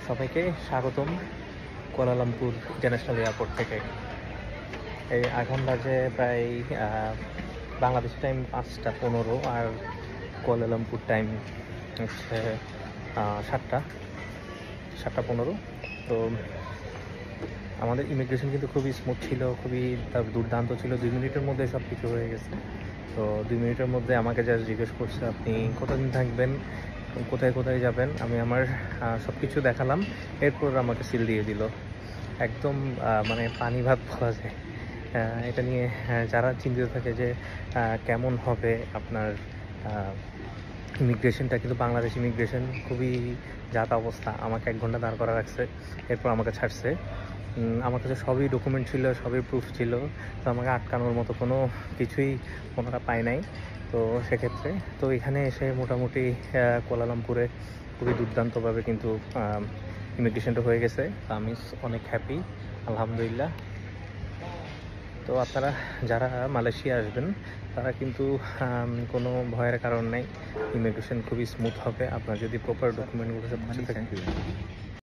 সবাইকে স্বাগতম Kuala Lumpur international airport থেকে। এখন বাজে প্রায় বাংলাদেশ টাইম 5টা 15 আর কুয়ালালামপুর টাইম হচ্ছে 7টা 15। তো আমাদের ইমিগ্রেশন কিন্তু খুবই স্মুথ ছিল, খুবই দুর্দান্ত ছিল। 2 মিনিটের মধ্যে সব কিছু হয়ে গেছে। তো 2 মিনিটের মধ্যে আমাকে জাস্ট জিজ্ঞেস করছে আপনি কতদিন থাকবেন, কোথায় কোথায় যাবেন। আমি আমার সব কিছু দেখালাম, এরপর আমাকে সিল দিয়ে দিল। একদম মানে পানি ভাত বলা যায়। এটা নিয়ে যারা চিন্তিত থাকে যে কেমন হবে আপনার ইমিগ্রেশনটা, কিন্তু বাংলাদেশ ইমিগ্রেশন খুবই যাতা অবস্থা। আমাকে 1 ঘন্টা দাঁড় করা রাখছে, এরপর আমাকে ছাড়ছে। আমার কাছে সবই ডকুমেন্ট ছিল, সবই প্রুফ ছিল। তো আমাকে আটকানোর মতো কোনো কিছুই ওনারা পায় নাই। তো সেক্ষেত্রে তো এখানে এসে মোটামুটি কুয়ালালামপুরে খুবই দুর্দান্তভাবে কিন্তু ইমিগ্রেশনটা হয়ে গেছে। আমি অনেক হ্যাপি, আলহামদুলিল্লাহ। তো আপনারা যারা মালয়েশিয়া আসবেন তারা কিন্তু কোনো ভয়ের কারণ নেই। ইমিগ্রেশন খুবই স্মুথ হবে আপনার যদি প্রপার ডকুমেন্টগুলো সব কিছু থাকে।